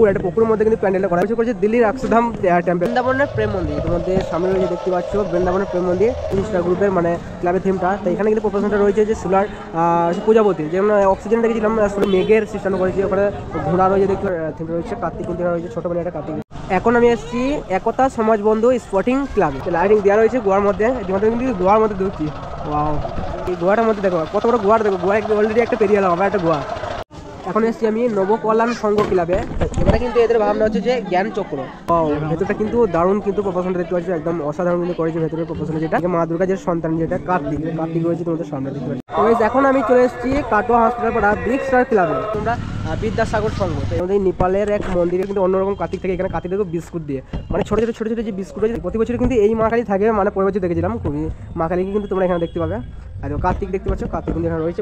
একটা পুকুরের মধ্যে কিন্তু প্যান্ডেলটা করা হয়েছে দিল্লির অক্ষরধাম টেম্পল। বৃন্দাবনের প্রেম মন্দির তোমাদের সামনে রয়েছে দেখতে পাচ্ছ, বৃন্দাবনের প্রেম মন্দির ইনস্টা গ্রুপের মানে ক্লাবের থিমটা। তো এখানে কিন্তু প্রফেশনটা রয়েছে যে সোলার প্রজাপতি, যেমন অক্সিজেন দেখেছিলাম আসলে মেঘের সিস্টেম করেছি, ওখানে ঘোড়া রয়েছে দেখতে থিম রয়েছে, কার্তিক কিন্তু রয়েছে ছোটোবেলা একটা কার্তিক। এখন আমি এসেছি একতা সমাজ বন্ধু স্পোর্টিং ক্লাবে, লাইটিং দেওয়া রয়েছে গোয়ার মধ্যে, ইতিমধ্যে কিন্তু গোয়ার মধ্যে ঢুকছি। ওয়াও, এই গোয়াটার মধ্যে দেখো কত বড় গোয়ার, দেখো গোয়া অলরেডি একটা পেরিয়ে গেল, আবার একটা গোয়া। এখন এসেছি আমি নবকল্যাণ সংঘ ক্লাবে, এখানে কিন্তু এদের ভাবনা হচ্ছে যে জ্ঞান চক্র। ভেতরটা কিন্তু দারুণ, কিন্তু প্রফেশনটা দেখতে পাচ্ছি একদম অসাধারণ কিন্তু করেছে ভেতরের প্রফেশন, যেটা মা দুর্গা যে সন্তান যেটা কার্তিক রয়েছে তোমাদের সামনে দেখতে পাচ্ছি। এখন আমি চলে এসেছি কাটোয়া হসপিটাল পাড়া বিগ স্টার ক্লাবে, তোমরা বিদ্যাসাগর সংঘ। তো আমাদের নেপালের এক মন্দিরে কিন্তু অন্যরকম কার্তিক থেকে, এখানে কার্তিক দেখো বিস্কুট দিয়ে, মানে ছোটো ছোটো যে বিস্কুট রয়েছে প্রতি বছর কিন্তু এই মা কালী থাকে, মানে পরের বছর দেখেছিলাম খুবই মা কালীকে কিন্তু তোমরা এখানে দেখতে পাবে। আর কার্তিক দেখতে পাচ্ছ, কার্তিক কিন্তু এখানে রয়েছে।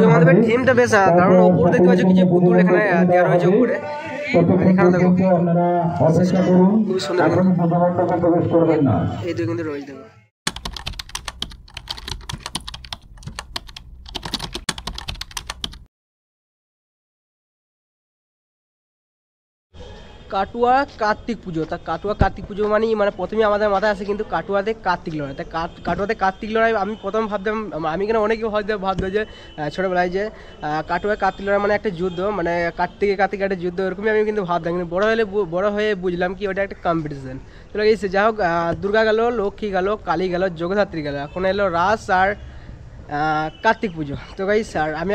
আমাদের থিমটা বেশ দারুণ, উপর দেখতে পাচ্ছ কিছু পুতুল এখানে দেওয়া রয়েছে উপরে, এখানে দেখো খুবই সুন্দর, এই দুই কিন্তু রয়েছে দেখো। কাটুয়া কার্তিক পুজো, তা কাটুয়া কার্তিক পুজো মানে প্রথমে আমাদের মাথায় আসে কিন্তু কাটুয়াতে কার্তিক লড়াই। তা কাটুয়াতে কার্তিক লড়াই আমি প্রথম ভাবতাম, আমি কেন অনেকে হয়তো ভাবতো যে ছোটোবেলায় যে কাটুয়া কার্তিক লড়াই মানে একটা যুদ্ধ, মানে কার্তিক একটা যুদ্ধ, এরকমই আমি কিন্তু ভাবতাম। কিন্তু বড় হয়ে বুঝলাম কি ওটা একটা কম্পিটিশন। চলে গেছে, যাই হোক, দুর্গা গেল, লক্ষ্মী গেল, কালী গেল, জগদ্ধাত্রী গেল, এখন এলো রাস আর কার্তিক পুজো। তো গাইস স্যার আমি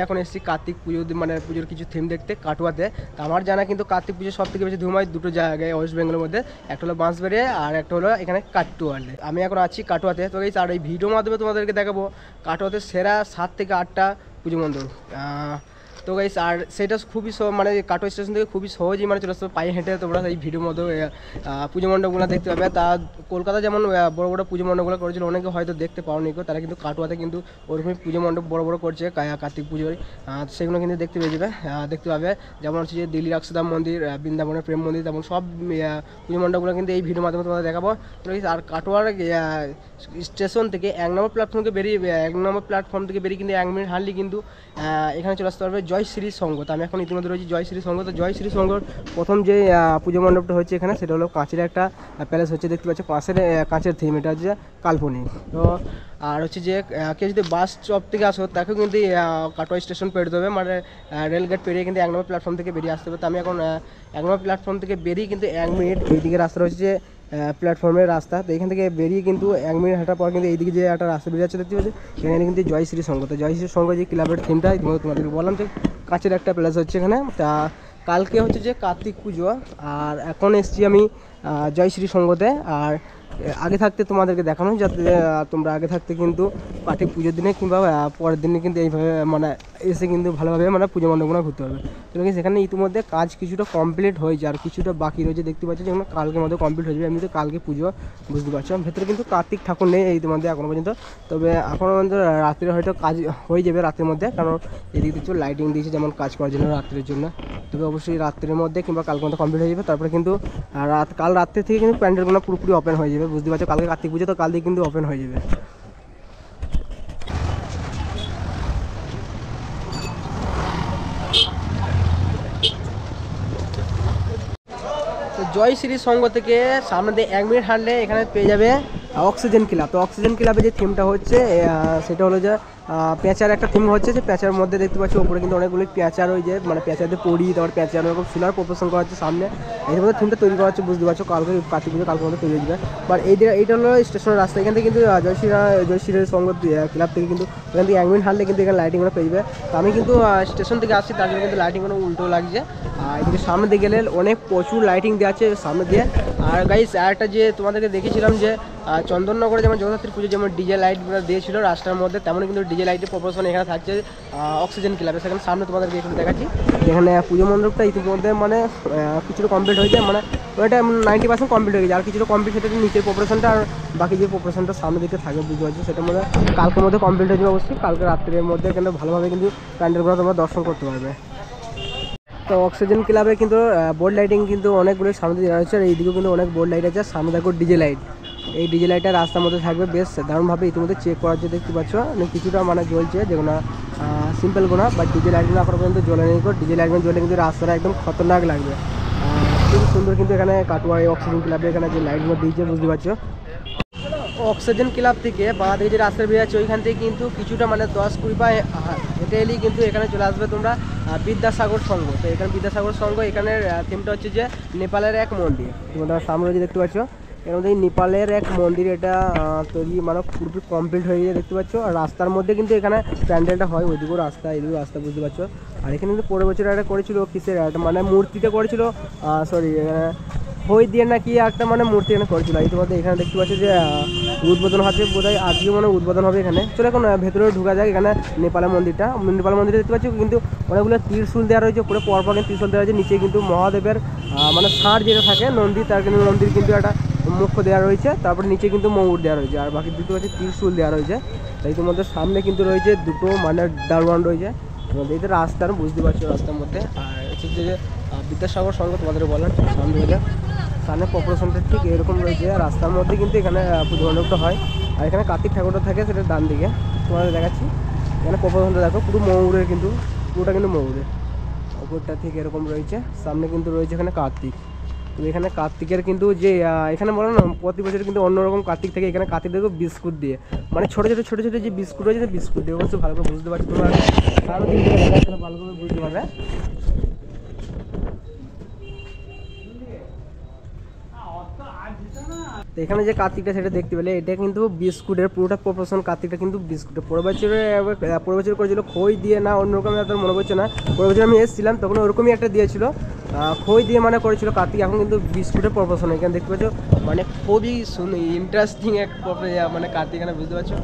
এখন এসেছি কার্তিক পুজো, মানে পুজোর কিছু থিম দেখতে কাটুয়াতে। তো আমার জানা কিন্তু কার্তিক পুজো সব থেকে বেশি ধুম হয় দুটো জায়গায় ওয়েস্ট বেঙ্গলের মধ্যে, একটা হলো বাঁশবেড়ে আর একটা হলো এখানে কাটুয়াতে। আমি এখন আছি কাটুয়াতে। তো গাইস আর এই ভিডিওর মাধ্যমে তোমাদেরকে দেখাবো কাটুয়াতে সেরা 7 থেকে 8টা পুজো মণ্ডপ। তো গাইস আর সেটা খুবই মানে কাটোয়া স্টেশন থেকে খুবই সহজেই মানে চলে আসতে পায়ে হেঁটে তোমরা এই ভিডিওর মধ্যে পুজো মণ্ডপগুলো দেখতে পাবে। তা কলকাতা যেমন বড় বড় পুজো মণ্ডপগুলো করেছিল, অনেকে হয়তো দেখতে পাওনি, তারা কিন্তু কাটোয়াতে কিন্তু ওরকমই পুজো মণ্ডপ বড় বড় করছে কার্তিক পুজোর, সেগুলো কিন্তু দেখতে পাবে। যেমন হচ্ছে যে দিল্লির অক্ষরধাম মন্দির, বৃন্দাবনের প্রেম মন্দির, তেমন সব পুজো মণ্ডপগুলো কিন্তু এই ভিডিওর মাধ্যমে তোমাদের দেখাবো। আর কাটোয়ার স্টেশন থেকে 1 নম্বর প্ল্যাটফর্ম থেকে বেরিয়ে কিন্তু 1 মিনিট হাঁটলে কিন্তু এখানে চলে আসতে পারবে জয়শ্রী সংঘ। তো আমি এখন ইতিমধ্যে রয়েছি জয়শ্রী সংঘ। তো জয়শ্রী সংঘর প্রথম যে পুজো মণ্ডপটা হচ্ছে এখানে, সেটা হলো কাঁচের একটা প্যালেস হচ্ছে দেখতে পাচ্ছ, কাঁচের থিম, এটা হচ্ছে কাল্পনিক। তো আর হচ্ছে যে কেউ যদি বাস স্টপ থেকে আসো তাকেও কিন্তু কাটোয়া স্টেশন পেরোতে হবে, মানে রেলগেট পেরিয়ে কিন্তু 1 নম্বর প্ল্যাটফর্ম থেকে বেরিয়ে আসতে হবে। তো আমি এখন 1 নম্বর প্ল্যাটফর্ম থেকে বেরিয়ে কিন্তু 1 মিনিট এইদিকে রাস্তা রয়েছে যে প্ল্যাটফর্মের রাস্তা। তো এখান থেকে বেরিয়ে কিন্তু 1 মিনিট হাঁটার পর কিন্তু এইদিকে যে একটা রাস্তা বেরিয়ে যাচ্ছে দেখতে পাচ্ছি, এখানে কিন্তু জয়শ্রী সংঘ। তো জয়শ্রী সংঘ যে ক্লাবের থিমটা তোমাদেরকে বললাম যে কাছের একটা প্লেস হচ্ছে এখানে। তা কালকে হচ্ছে যে কার্তিক পুজো, আর এখন এসছি আমি জয়শ্রী সংঘতে। আর আগে থাকতে তোমাদেরকে দেখানো, যাতে তোমরা আগে থাকতে কিন্তু কার্তিক পুজোর দিনে কিংবা পরের দিনে কিন্তু এইভাবে মানে এসে কিন্তু ভালোভাবে মানে পুজো মণ্ডপগুলো ঘুরতে পারবে। তো সেখানে ইতিমধ্যে কাজ কিছুটা কমপ্লিট হয়েছে, আর কিছুটা বাকি রয়েছে দেখতে পাচ্ছি, যেগুলো কালকের মধ্যে কমপ্লিট হয়ে যাবে। এমনিতে কালকে পুজো বুঝতে পারছো, ভেতরে কিন্তু কার্তিক ঠাকুর নেই ইতিমধ্যে এখনও পর্যন্ত। তবে এখনও পর্যন্ত রাত্রে হয়তো কাজ হয়ে যাবে রাতের মধ্যে, কারণ এদিকে কিছু লাইটিং দিয়েছে যেমন কাজ করার জন্য রাত্রের জন্য। তবে অবশ্যই রাত্রের মধ্যে কিংবা কালকের মধ্যে কমপ্লিট হয়ে যাবে। তারপরে কিন্তু কাল রাত্রে থেকে কিন্তু প্যান্ডেলগুলো পুরোপুরি ওপেন হয়ে যাবে, বুঝতে পারছো। কালকে কার্তিক পুজো, তো কাল দিয়ে কিন্তু ওপেন হয়ে যাবে। তো জয়শ্রী সংঘ থেকে সামনে দিয়ে 1 মিনিট হাঁটলে এখানে পেয়ে যাবে অক্সিজেন ক্লাব। তো অক্সিজেন ক্লাবে যে থিমটা হচ্ছে সেটা হলো যে পেঁচার একটা থিম হচ্ছে, যে পেঁচার মধ্যে দেখতে পাচ্ছি ওপরে কিন্তু অনেকগুলো পেঁচার, ওই যে মানে পেঁচাদের পড়ি, তারপর পেঁচার ওরকম সিলার প্রপোশন করা হচ্ছে সামনে, এর মধ্যে থিমটা তৈরি করা হচ্ছে, বুঝতে পারছো। কালকে কার্তিক পুজো কালকের মধ্যে তৈরি হয়ে যাবে। বাট এইটা হলো স্টেশনের রাস্তা, এখান থেকে কিন্তু জয়শ্রী সংঘ ক্লাব থেকে কিন্তু এখান থেকে 1 মিনিট হাঁটলে কিন্তু এখানে লাইটিংগুলো পেয়ে যাবে। তো আমি কিন্তু স্টেশন থেকে আসছি, তার জন্য কিন্তু লাইটিংগুলো উল্টো লাগছে। আর এদিকে সামনে দিয়ে গেলে অনেক প্রচুর লাইটিং দেওয়া আছে সামনে দিয়ে। আর গাইস আরেকটা যে তোমাদেরকে দেখেছিলাম যে চন্দননগরে যেমন জগদ্ধাত্রী পুজো যেমন ডিজে লাইটগুলো দিয়েছিল রাস্তার মধ্যে, তেমনই কিন্তু ডিজে লাইটের প্রপোশন এখানে থাকছে অক্সিজেন ক্লাবে। সেখানে সামনে তোমাদেরকে একটু দেখাচ্ছি, এখানে পুজো মণ্ডপটা ইতিমধ্যে মানে কিছুটা কমপ্লিট হয়েছে, মানে ওইটা 90% কমপ্লিট হয়ে গেছে, আর কিছুটা কমপ্লিট সেটা নিচের প্রপোশনটা, আর বাকি যে প্রপোশনটা সামনে দিকে থাকবে বুঝতে পারছি, সেটার মধ্যে কালকের মধ্যে কমপ্লিট হয়ে যাবে অবশ্যই। কালকে রাত্রের মধ্যে কিন্তু ভালোভাবে কিন্তু প্যান্ডেলগুলো তোমরা দর্শন করতে পারবে। তো অক্সিজেন ক্লাবে কিন্তু বোর্ড লাইটিং কিন্তু অনেকগুলো সামনে দিয়ে রয়েছে, আর এইদিকেও কিন্তু অনেক বোর্ড লাইট আছে, সামনে দেখো ডিজে লাইট। এই ডিজে লাইটটা রাস্তার মধ্যে থাকবে, বেশ দারুণভাবে ইতিমধ্যে চেক করা হচ্ছে, দেখতে পাচ্ছ কিছুটা মানে জ্বলছে, যেগুলো সিম্পল গোনা, বাট ডিজে লাইটগুলো এখনো পর্যন্ত জ্বলে নেই। ডিজে লাইটগুলো জ্বলে কিন্তু রাস্তাটা একদম খতরনাক লাগবে। খুব সুন্দর কিন্তু এখানে কাটোয়া অক্সিজেন ক্লাবে এখানে যে লাইটগুলো দিয়েছে বুঝতে পারছো। অক্সিজেন ক্লাব থেকে বাঁ দিকে যে রাস্তা বেরিয়ে যাচ্ছে ওইখান থেকে কিন্তু কিছুটা মানে 10-20 পা হেঁটে এলেই কিন্তু এখানে চলে আসবে তোমরা বিদ্যাসাগর সংঘ। তো এখানে বিদ্যাসাগর সংঘ, এখানের থিমটা হচ্ছে যে নেপালের এক মন্দির, তোমরা সামনে যে দেখতে পাচ্ছ এর মধ্যে নেপালের এক মন্দির, এটা তৈরি মানে পুরোপুরি কমপ্লিট হয়ে গিয়ে দেখতে পাচ্ছ। আর রাস্তার মধ্যে কিন্তু এখানে প্যান্ডেলটা হয়, ওইদিকেও রাস্তা এদিকেও রাস্তা বুঝতে পারছো। আর এখানে কিন্তু পরের বছর একটা করেছিল কিসের একটা মানে মূর্তিটা করেছিল, সরি হই দিয়ে নাকি একটা মানে মূর্তি এখানে করেছিল। ইতিমধ্যে এখানে দেখতে পাচ্ছি যে উদ্বোধন হচ্ছে, বোধহয় আজকে মানে উদ্বোধন হবে এখানে। চলো এখন ভেতরে ঢুকা যায়। এখানে নেপালের মন্দিরটা, নেপালের মন্দিরে দেখতে পাচ্ছি কিন্তু অনেকগুলো ত্রিশূল দেওয়া রয়েছে, পুরো পরপর ত্রিশূল দেওয়া রয়েছে। নিচে কিন্তু মহাদেবের মানে ষাঁড় যেটা থাকে নন্দী, তার কিন্তু নন্দীর কিন্তু একটা মুখ্য দেওয়া রয়েছে, তারপরে নিচে কিন্তু ময়ূর দেওয়া রয়েছে, আর বাকি দেখতে পাচ্ছি ত্রিশূল দেওয়া রয়েছে। তাই ইতিমধ্যে সামনে কিন্তু রয়েছে দুটো মানে দারোয়ান রয়েছে, এই রাস্তার বুঝতে পারছো রাস্তার মধ্যে। আর হচ্ছে যে বিদ্যাসাগর সংঘ তোমাদের বলেন সামনে হলে সামনে পপুলেশনটা ঠিক এরকম রয়েছে। রাস্তার মধ্যে কিন্তু এখানে পুজো মণ্ডপটা হয়। আর এখানে কার্তিক ঠাকুরটা থাকে, সেটা ডান দিকে তোমাদের দেখাচ্ছি। এখানে পপুলেশনটা দেখো পুরো ময়ূরের, কিন্তু পুরোটা কিন্তু ময়ূরের, ওপরটা ঠিক এরকম রয়েছে। সামনে কিন্তু রয়েছে এখানে কার্তিক। তো এখানে কার্তিকের কিন্তু যে এখানে বলো না প্রতি বছর কিন্তু অন্যরকম কার্তিক থেকে, এখানে কার্তিক দেখো বিস্কুট দিয়ে মানে ছোটো ছোটো যে বিস্কুট রয়েছে বিস্কুট দিয়ে অবশ্যই ভালো করে বুঝতে পারছি তোমরা, আরও দিন থেকে ভালো করে বুঝতে পারবে। তো এখানে যে কার্তিকটা সেটা দেখতে পেলে এটা কিন্তু বিস্কুটের পুরোটা প্রপোর্শন, কার্তিকটা কিন্তু বিস্কুটের। পরের বছর করেছিল খই দিয়ে, না অন্যরকম তার মনে পড়ছে না। পরের বছর আমি এসেছিলাম তখন ওরকমই একটা দিয়েছিল, খই দিয়ে মানে করেছিল কার্তিক। এখন কিন্তু বিস্কুটের প্রপোর্শন এখানে দেখতে পাচ্ছ, মানে খুবই ইন্টারেস্টিং এক মানে কার্তিক, এখানে বুঝতে পারছো।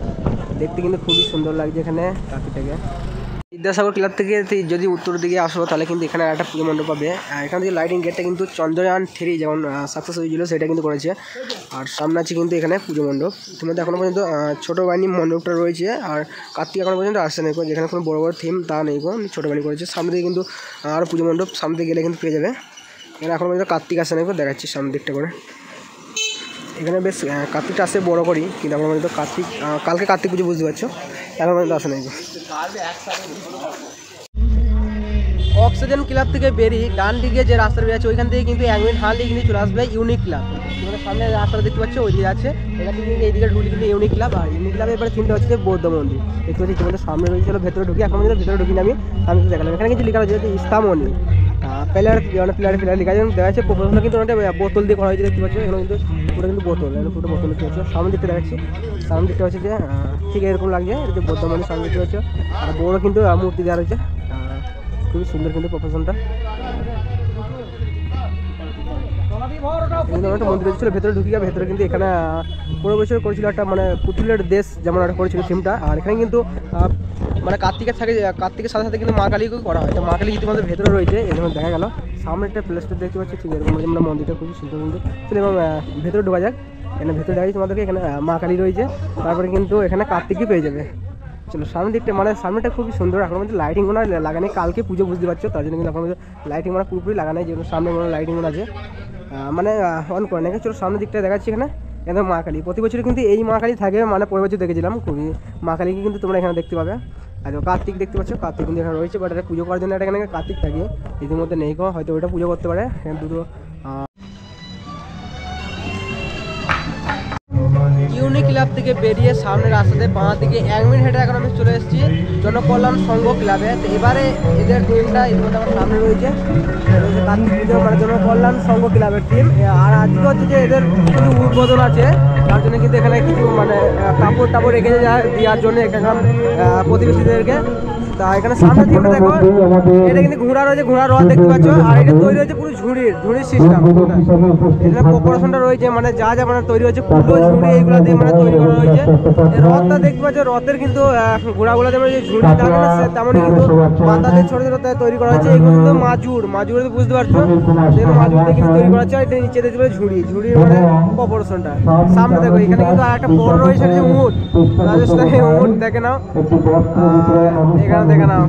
দেখতে কিন্তু খুবই সুন্দর লাগছে এখানে কার্তিকটাকে। বিদ্যাসাগর ক্লাব থেকে যদি উত্তর দিকে আসো তাহলে কিন্তু এখানে একটা পুজো মণ্ডপ পাবে। এখান থেকে লাইটিং গেটটা কিন্তু চন্দ্রযান 3 যেমন সাকসেস হয়েছিল সেটা কিন্তু করেছে। আর সামনে আছে কিন্তু এখানে পুজো মণ্ডপ, তোমাদের এখনও পর্যন্ত ছোটো বাহিনী মণ্ডপটা রয়েছে। আর কার্তিক এখনও পর্যন্ত আসছে নেই, যেখানে কোনো বড় বড় থিম তা নেই, ছোটো বাহিনী করেছে। সামনে দিকে কিন্তু আরও পুজো মণ্ডপ সামনে দিকে গেলে কিন্তু পেয়ে যাবে। এখানে এখনও পর্যন্ত কার্তিক আসছে নেই, দেখাচ্ছি সামনের দিকটা করে। এখানে বেশ কার্তিকটা আসে বড় করি, কিন্তু এখনও পর্যন্ত কার্তিক কালকে কার্তিক পুজো বুঝতে পারছো, এখন পর্যন্ত আসে নেই। অক্সিজেন ক্লাব থেকে বেরিয়ে ডান দিকে যে রাস্তা বেরিয়ে আছে ওইখান থেকে কিন্তু 1 মিনিট হাঁটলেই কিন্তু চলে আসবে ইউনিক ক্লাব। সামনে রাস্তাটা দেখতে পাচ্ছ ওই দিকে আছে, এখান থেকে এইদিকে ঢুকলে কিন্তু ইউনিক ক্লাব। আর ইউনিক ক্লাবের এবারে থিমটা হচ্ছে বৌদ্ধ মন্দির, দেখতে পাচ্ছি তোমাদের সামনে রয়েছে। ভেতরে ঢুকি, এখন কিন্তু ভেতরে ঢুকিনি আমি, সামনে দেখালাম। এখানে কিছু লেখা রয়েছে ইস্তামনি প্লেয়ার লেখা আছে, দেখা যাচ্ছে প্রফেশনাল কিন্তু অনেকটা বোতল দিয়ে করা হয়েছে, দেখতে পাচ্ছ। এখানে কিন্তু পুরো কিন্তু বোতল, পুরো বোতল দেখতে পাচ্ছ। সামনে দিকটা দেখাচ্ছি, সামনে দিকটা হচ্ছে যে ঠিক এরকম লাগছে, এটা যে বৌদ্ধ মন্দির সামনে দেখতে পাচ্ছ। আর বড় কিন্তু মূর্তি দেওয়া রয়েছে, খুবই সুন্দর কিন্তু প্রফেশনটা। একটা মন্দির ছিল, ভেতরে ঢুকি গিয়ে ভেতরে কিন্তু এখানে পনেরো বছর করেছিল একটা মানে পুতুলের দেশ যেমন একটা করেছিল থিমটা। আর এখানে কিন্তু মানে কার্তিকের থাকে, কার্তিকের সাথে সাথে কিন্তু মা কালীকেও করা হয়। তো মা কালী ইতিমধ্যে ভেতরে রয়েছে, এখানে দেখা গেল। সামনে একটা প্লেসটা দেখতে পাচ্ছি ঠিক এরকম, মানে মন্দিরটা খুবই সুন্দর কিন্তু। এবং ভেতরে ঢোকা যাক, এখানে ভেতরে দেখাচ্ছি তোমাদেরকে। এখানে মা কালী রয়েছে, তারপরে কিন্তু এখানে কার্তিকই পেয়ে যাবে। চলো সামনের দিকটা মানে সামনেটা খুবই সুন্দর। এখন মধ্যে লাইটিং কোনো লাগানো, কালকে পুজো বুঝতে পারছো, তার জন্য কিন্তু এখন লাইটিং মানে পুরোপুরি লাগানো, যেগুলো সামনে কোনো লাইটিং আছে মানে অন করে নাকি। চলো সামনের দিকটা দেখাচ্ছি। এখানে একদম মা কালী, প্রতি বছর কিন্তু এই মা কালী থাকে, মানে পরের বছর দেখেছিলাম খুবই মা কালীকে কিন্তু তোমরা এখানে দেখতে পাবে। আর কার্তিক দেখতে পাচ্ছ, কার্তিক কিন্তু এখানে রয়েছে, বাট এটা পুজো করার জন্য এখানে কার্তিক থাকে, ইতিমধ্যে নেই কো, হয়তো ওইটা পুজো করতে পারে। এখানে দুটো ইউনিক ক্লাব থেকে বেরিয়ে সামনে রাস্তাতে বাঁ দিকে 1 মিনিট হেঁটে এখন আমি চলে এসেছি জনকল্যাণ সংঘ ক্লাবে। তো এবারে এদের টিমটা ইতিমধ্যে আমার সামনে রয়েছে, কার্তিক পুজো মানে জনকল্যাণ সংঘ ক্লাবের টিম। আর আজকে হচ্ছে যে এদের কিছু উদ্বোধন আছে, তার জন্য কিন্তু এখানে কিছু মানে কাপড় টাপড় রেখে দেওয়ার জন্য এখানকার প্রতিবেশীদেরকে। তা এখানে সামনে টিমটা দেখো, এটা কিন্তু ঘোড়া রয়েছে, ঘোড়ার রথ দেখতে পাচ্ছ। আর এটা তৈরি হয়েছে পুরো ঝুড়ির সিস্টেম, এটা প্রপারেশনটা রয়েছে, মানে যা যা মানে তৈরি হচ্ছে কুলো ঝুড়ি এইগুলো দিয়ে মানে তৈরি করা হয়েছে। রথটা দেখতে পাচ্ছ, রথের কিন্তু ঘোড়াগুলো যেমন যে ঝুড়ি থাকে না তেমনই কিন্তু মাথাতে ছোটো ছোটো তৈরি করা হয়েছে। এগুলো কিন্তু মাজুর বুঝতে পারছো, সেগুলো মাজুর দিয়ে কিন্তু তৈরি করা হচ্ছে। আর এটা নিচে দেখতে পাচ্ছ ঝুড়ির মানে প্রপারেশনটা। সামনে দেখো এখানে কিন্তু আর একটা বড় রয়েছে, যে উট, রাজস্থানে উট দেখে নাও, এখানে দেখে নাও।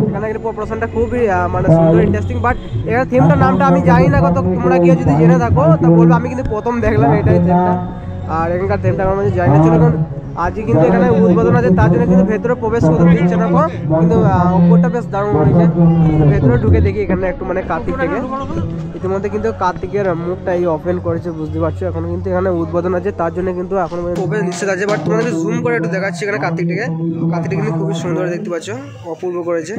এখানে কিন্তু প্রপারেশনটা খুবই মানে সুন্দর ইন্টারেস্টিং। বাট এখানে থিমটার নামটা আমি জানি না, কত তোমরা কেউ যদি জেনে থাকো তা বলবো, আমি কিন্তু প্রথম দেখলাম এটাই থিমটা। আর এখানকার থিমটা আমার মধ্যে জানি না। চলো এখন আজকে কিন্তু এখানে উদ্বোধন আছে, তার জন্য কিন্তু ভেতরে প্রবেশ করতে দিচ্ছে না, কিন্তু উপরটা বেশ দারুণ হয়েছে। ভেতরে ঢুকে দেখি এখানে একটু মানে কার্তিক থেকে ইতিমধ্যে কিন্তু কার্তিকের মুখটা এই ওপেন করেছে, বুঝতে পারছো। এখন কিন্তু এখানে উদ্বোধন আছে, তার জন্য কিন্তু এখন প্রবেশ নিষেধ আছে। বাট তোমাদের জুম করে একটু দেখাচ্ছি এখানে কার্তিকটাকে কিন্তু খুবই সুন্দর দেখতে পাচ্ছ, অপূর্ব করেছে।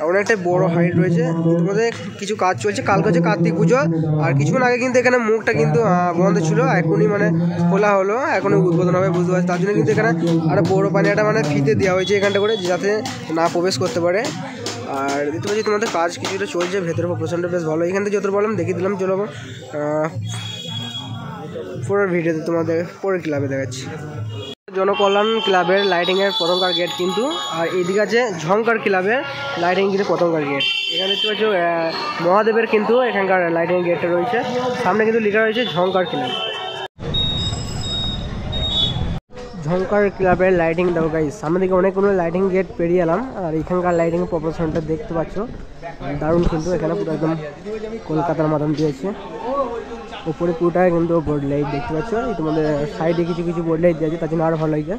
অনেকটাই বড় হাইট রয়েছে। তোমাদের কিছু কাজ চলছে, কালকে হচ্ছে কার্তিক পুজো, আর কিছুক্ষণ আগে কিন্তু এখানে মুখটা কিন্তু বন্ধ ছিল, এখনই মানে খোলা হলো, এখনই উদ্বোধন হবে, বুঝতে পারছি। তার জন্য কিন্তু এখানে আরো বড় পানিটা মানে ফিতে দেওয়া হয়েছে এখানটা করে, যাতে না প্রবেশ করতে পারে। আর দেখতে পাচ্ছি তোমাদের কাজ কিছুটা চলছে, ভেতরে প্রচণ্ড বেশ ভালো। এখান থেকে যত বললাম দেখিয়ে দিলাম। চলো পুরো ভিডিওতে তোমাদের পরে ক্লাবে দেখাচ্ছি। জনকল্যাণ ক্লাবের লাইটিংয়ের প্রথমকার গেট কিন্তু, আর এইদিকে আছে ঝংকার ক্লাবের লাইটিং কিন্তু প্রথমকার গেট। এখানে দেখতে পাচ্ছ মহাদেবের কিন্তু এখানকার লাইটিং গেটটা রয়েছে, সামনে কিন্তু লেখা রয়েছে ঝংকার ক্লাব। ঝংকার ক্লাবের লাইটিং দেখো গাইস, সামনে দিকে অনেকগুলো লাইটিং গেট পেরিয়ে এলাম, আর এখানকার লাইটিং প্রপোর্শনটা দেখতে পাচ্ছ দারুণ কিন্তু। এখানে পুরো একদম কলকাতার মতন দিয়েছে। উপরে পুরোটাই কিন্তু বোর্ড লাইট দেখতে পাচ্ছ, তোমাদের সাইডে কিছু কিছু বোর্ড লাইট দিয়েছে, তার জন্য আরও ভালো লাগছে।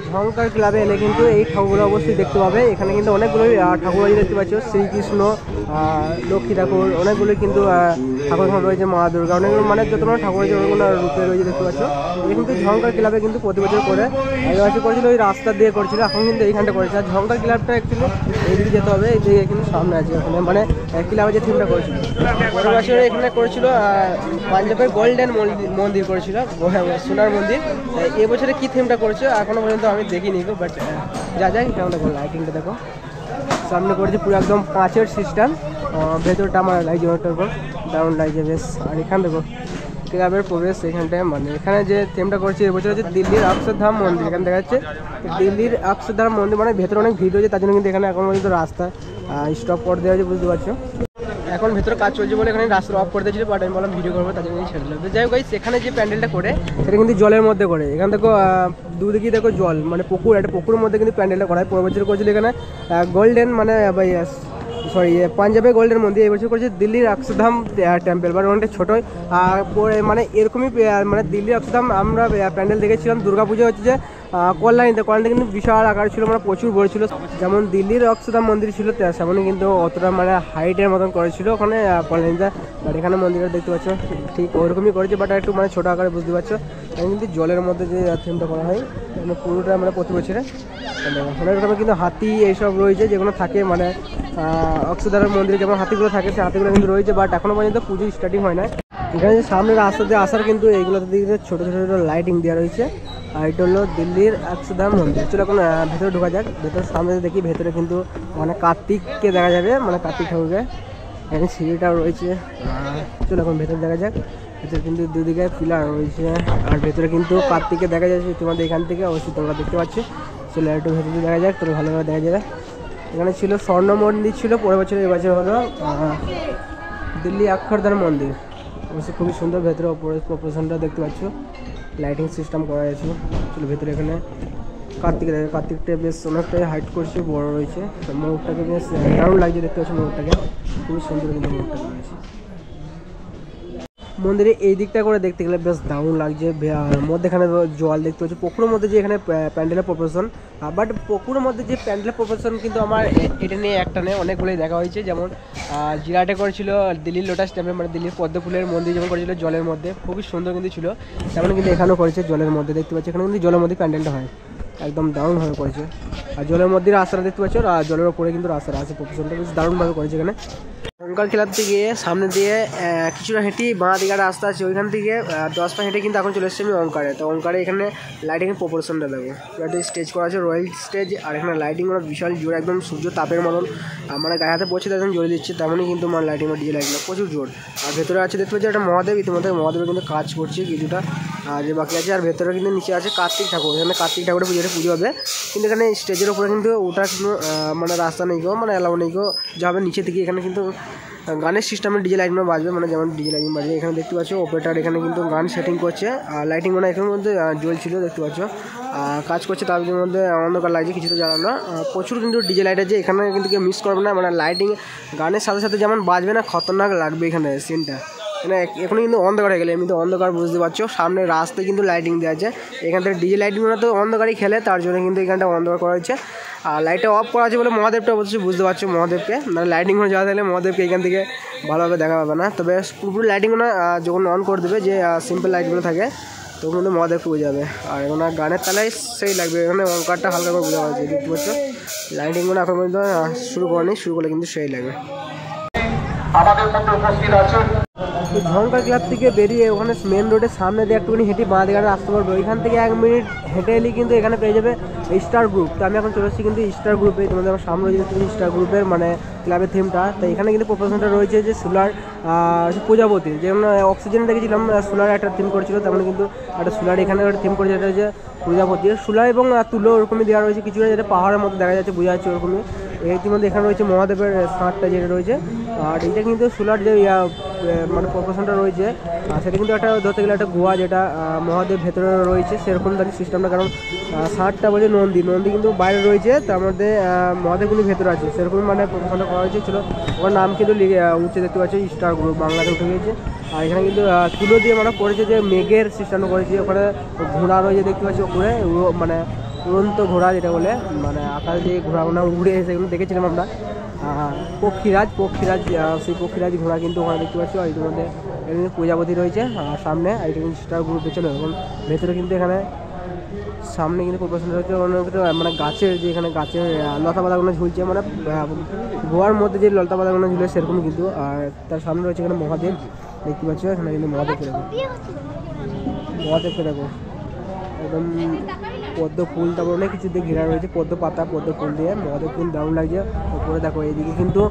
ঝংকার ক্লাবে এলে কিন্তু এই ঠাকুরগুলো অবশ্যই দেখতে পাবে। এখানে কিন্তু অনেকগুলোই ঠাকুর রয়েছে দেখতে পাচ্ছ, শ্রীকৃষ্ণ, লক্ষ্মী ঠাকুর, অনেকগুলোই কিন্তু ঠাকুর রয়েছে, মা দুর্গা, অনেকগুলো মানে যতগুলো ঠাকুর রয়েছে অনেকগুলো রূপে রয়েছে দেখতে পাচ্ছ। এটা কিন্তু ঝংকার ক্লাবে কিন্তু প্রতি বছর করে আগে করেছিল, ওই রাস্তা দিয়ে করেছিল, এখন কিন্তু এইখানটা করেছে। আর ঝংকার ক্লাবটা অ্যাকচুয়ালি এইদিকে যেতে হবে, এই দিকে কিন্তু সামনে আছে ওখানে, মানে ক্লাবে যে থিমটা করেছিল পরের বছর এখানে করেছিল পাঞ্জাবের গোল্ডেন মন্দির করেছিল, সোনার মন্দির। এবছরে কি থিমটা করেছে এখনো পর্যন্ত আমি দেখিনি, বাট যা যাই কেমন দেখো লাইটিংটা দেখো, সামনে করেছে পুরো একদম কাঁচের সিস্টেম, ভেতরটা আমার লাগছে অনেকটার উপর, দারুণ লাগছে বেশ। আর এখানে দেখো ক্লাবের প্রবেশ এখানটায়, মানে এখানে যে থিমটা করছে এবছর হচ্ছে দিল্লির অক্ষরধাম মন্দির। এখানে দেখা যাচ্ছে দিল্লির অক্ষরধাম মন্দির, মানে ভেতরে অনেক ভিড় হয়েছে, তার জন্য কিন্তু এখানে এখন পর্যন্ত রাস্তা স্টপ করে দেওয়া হয়েছে, বুঝতে পারছো। এখন ভেতরে কাজ চলছে বলে এখানে রাস্তা অফ করে দিয়েছিল, বাট আমি বললাম ভিডিও করবো, তার জন্য ছেড়ে দিলাম। যাই হোক সেখানে যে প্যান্ডেলটা করে সেটা কিন্তু জলের মধ্যে করে। এখানে দেখো দুদিকে দেখো জল, মানে পুকুর, একটা পুকুরের মধ্যে কিন্তু প্যান্ডেলটা করা হয়। পরের বছর করেছিল এখানে গোল্ডেন মানে সরি পাঞ্জাবের গোল্ডেন মন্দির, এই বছর করেছে দিল্লির অক্ষরধাম টেম্পল, মানে অনেকটা ছোটোই। মানে এরকমই মানে দিল্লির অক্ষরধাম আমরা প্যান্ডেল দেখেছিলাম দুর্গাপুজো হচ্ছে যে কল্যাণীতে কিন্তু বিশাল আকার ছিল, মানে প্রচুর বড় ছিল। যেমন দিল্লির অক্ষরধাম মন্দির ছিল তেমনই কিন্তু অতটা মানে হাইটের মতন করেছিল ওখানে কল্যাণীতে। আর এখানে মন্দিরটা দেখতে পাচ্ছ ঠিক ওরকমই করেছে, বাট একটু মানে ছোটো আকারে, বুঝতে পারছো। কিন্তু জলের মধ্যে যে থিমটা করা হয় পুরোটা মানে প্রতি বছরে অনেক রকমের কিন্তু হাতি এইসব রয়েছে, যেগুলো থাকে মানে অক্ষরধামের মন্দিরে যেমন হাতিগুলো থাকে, সেই হাতিগুলো কিন্তু রয়েছে, বাট এখনো পর্যন্ত পুজো স্টার্টিং হয় না। এখানে যে সামনে রাস্তা দিয়ে আসার কিন্তু এইগুলোতে দিকে ছোটো ছোটো ছোটো লাইটিং দেওয়া রয়েছে, আর এটা হলো দিল্লির অক্ষরধাম মন্দির। চলো এখন ভেতরে ঢোকা যাক। ভেতরে সামনে দেখি ভেতরে কিন্তু মানে কার্তিককে দেখা যাবে, মানে কার্তিক ঠাকুরকে। এখানে সিঁড়িটাও রয়েছে, চলো এখন ভেতরে দেখা যাক। ভেতরে কিন্তু দুদিকে পিলার রয়েছে, আর ভেতরে কিন্তু কার্তিককে দেখা যাচ্ছে তোমাদের এখান থেকে, অবশ্যই তোমরা দেখতে পাচ্ছ। চলো একটু ভেতরে দেখা যাক, তোর ভালোভাবে দেখা যাবে। এখানে ছিল স্বর্ণ মন্দির ছিল পরের বছর, এবছর হলো দিল্লি অক্ষরধাম মন্দির। অবশ্যই খুবই সুন্দর, ভেতরে অপারেশনটা দেখতে পাচ্ছ, লাইটিং সিস্টেম করা আছে। চলো ভেতরে এখানে কার্তিকটা বেশ অনেকটাই হাইট করছে, বড় রয়েছে, মুখটাকে বেশ দারুণ লাগছে দেখতে পাচ্ছি, মুখটাকে খুবই সুন্দর কিন্তু মুখটা রয়েছে। মন্দিরে এই দিকটা করে দেখতে গেলে বেশ দারুণ লাগছে, মধ্যেখানে জল দেখতে পাচ্ছি, পুকুরের মধ্যে যে এখানে প্যান্ডেলের প্রপোর্শন, বাট পুকুরের মধ্যে যে প্যান্ডেলের প্রপোর্শন কিন্তু আমার এটা নিয়ে একটা নেই, অনেকগুলোই দেখা হয়েছে। যেমন জিরাটে করেছিল দিল্লির লোটাস টেম্পল, মানে দিল্লির পদ্মফুলের মন্দির যেমন করেছিল জলের মধ্যে, খুবই সুন্দর কিন্তু ছিল, তেমন কিন্তু এখানেও করেছে জলের মধ্যে দেখতে পাচ্ছি। এখানে কিন্তু জলের মধ্যে প্যান্ডেলটা হয়, একদম দারুণভাবে করেছে। আর জলের মধ্যে রাস্তাটা দেখতে পাচ্ছ, আর জলের ওপরে কিন্তু রাস্তাটা আছে, প্রপোর্শনটা বেশ দারুণভাবে করেছে। এখানে ঝংকার ক্লাব থেকে সামনে দিয়ে কিছুটা হেঁটে বাঁ দিকে রাস্তা আছে, ওইখান থেকে 10 পা হেঁটে কিন্তু এখন চলে এসেছি আমি ওঙ্কারে। তো ওঙ্কারে এখানে লাইটিংয়ের প্রপোর্শনটা দেবো, একটা স্টেজ করা আছে রয়্যাল স্টেজ, আর এখানে লাইটিংগুলো বিশাল জোর, একদম সূর্য তাপের মতন, মানে গায়ে হাতে পড়ছে একদম জ্বলে দিচ্ছে, তেমনই কিন্তু আমার লাইটিংয়ের ডিজে লাইটগুলো প্রচুর জোর। আর ভেতরে আছে দেখতে পাচ্ছি একটা মহাদেব, ইতিমধ্যে মহাদেবের কিন্তু কাজ করছে কিছুটা, আর যে বাকি আছে। আর ভেতরে কিন্তু নিচে আছে কার্তিক ঠাকুর, এখানে কার্তিক ঠাকুরের পুজো হবে, কিন্তু এখানে স্টেজের উপরে কিন্তু ওটা কিন্তু মানে রাস্তা নেই গো, মানে অ্যালাউ নেই গো, যাবে নিচে থেকে। এখানে কিন্তু গানের সিস্টেমের ডিজে লাইটগুলো বাজবে, মানে যেমন ডিজে লাইটিং বাজবে। এখানে দেখতে পাচ্ছ অপারেটর এখানে কিন্তু গান সেটিং করছে, আর লাইটিং মানে এখানের মধ্যে জ্বলছিল দেখতে পাচ্ছ, কাজ করছে, তার মধ্যে অন্ধকার লাগছে, কিছু তো জানাম না। প্রচুর কিন্তু ডিজে লাইট আছে এখানে, কিন্তু কেউ মিস করবে না, মানে লাইটিং গানের সাথে সাথে যেমন বাজবে না, খতরনাক লাগবে এখানে সিনটা, মানে এখন কিন্তু অন্ধকার হয়ে গেলে, এমনি তো অন্ধকার বুঝতে পারছো, সামনে রাস্তায় কিন্তু লাইটিং দেওয়া আছে, এখান থেকে ডিজে লাইটিং তো অন্ধকারই খেলে, তার জন্য কিন্তু এখানটা অন্ধকার করা হচ্ছে। আর লাইটটা অফ করা আছে বলে মহাদেবটা অবশ্যই বুঝতে পারছো, মহাদেবকে মানে লাইটিং করে যাওয়া থাকলে মহাদেবকে এখান থেকে ভালোভাবে দেখা পাবে না, তবে পুরোপুরি লাইটিংগুলো যখন অন করে দেবে যে সিম্পল লাইটগুলো থাকে তখন কিন্তু মহাদেবকে বোঝা যাবে। আর এখন গানের তালায় সেই লাগবে, এখানে অঙ্কারটা হালকা করে বোঝা যাচ্ছে, দেখতে পাচ্ছ লাইটিংগুলো এখন পর্যন্ত শুরু করেনি, শুরু করলে কিন্তু সেই লাগবে। আমাদের মধ্যে উপস্থিত আছেন ঝঙ্কার ক্লাব থেকে বেরিয়ে ওখানে মেন রোডের সামনে দিয়ে একটুখানি হেঁটে বাঁ দিকে আসতে পারবো, এখান থেকে 1 মিনিট হেঁটে এলেই কিন্তু এখানে পেয়ে যাবে স্টার গ্রুপ। তো আমি এখন চলে এসেছি কিন্তু স্টার গ্রুপে, তোমাদের আমার সামনে রয়েছে স্টার গ্রুপের মানে ক্লাবের থিমটা। তো এখানে কিন্তু প্রপোজনটা রয়েছে যে সোলার প্রজাপতি, যেমন অক্সিজেন দেখেছিলাম সোলার একটা থিম করেছিল, তেমন কিন্তু একটা সোলার এখানে একটা থিম করেছে, এটা হচ্ছে প্রজাপতি। সোলার এবং তুলো ওরকমই দেওয়া রয়েছে, কিছুটা যেটা পাহাড়ের মতো দেখা যাচ্ছে, বোঝা যাচ্ছে ওরকমই। ইতিমধ্যে এখানে রয়েছে মহাদেবের ষাঁড়টা যেটা রয়েছে, আর এটা কিন্তু সোলার যে মানে প্রপোজনটা রয়েছে সেটা কিন্তু একটা ধরতে গেলে একটা গোয়া, যেটা মহাদেব ভেতরে রয়েছে সেরকম তার সিস্টেমটা, কারণ ষাঁড়টা বলছে নন্দী কিন্তু বাইরে রয়েছে, তার মধ্যে মহাদেব কিন্তু ভেতরে আছে, সেরকম মানে প্রপোজনটা করা হয়েছে। ছিল ওর নাম কিন্তু উঠছে, দেখতে পাচ্ছি স্টার গ্রুপ বাংলাতে উঠে গিয়েছে। আর এখানে কিন্তু তুলো দিয়ে মানে করেছে যে মেঘের সিস্টেমটা করেছে, ওখানে ঘোড়া রয়েছে দেখতে পাচ্ছি ওপরে, মানে উড়ন্ত ঘোড়া যেটা বলে, মানে আকাশ দিয়ে ঘোড়াগুলো উড়ে সেগুলো দেখেছিলাম আমরা। পক্ষীরাজ সেই পক্ষীরাজ ঘোড়া কিন্তু ওখানে দেখতে পাচ্ছি। আর ইতিমধ্যে এখানে প্রজাপতি রয়েছে সামনে, আর এটা কিন্তু স্টার গ্রুপ পেছনে, এবং ভেতরে কিন্তু এখানে সামনে কিন্তু প্রপোজনটা রয়েছে মানে গাছের, যে এখানে গাছের লতা পাতাগুলো ঝুলছে, মানে গোয়ার মধ্যে যে লতা পাতাগুলো ঝুলে সেরকম কিন্তু। আর তার সামনে রয়েছে এখানে মহাদেব, দেখতে পাচ্ছ এখানে কিন্তু মহাদেবকে দেখো একদম পদ্ম ফুল, তারপর অনেক কিছু দিয়ে ঘেরা রয়েছে, পদ্ম পাতা পদ্ম ফুল দিয়ে মহাদেব ফুল দারুণ লাগছে। উপরে দেখো এইদিকে কিন্তু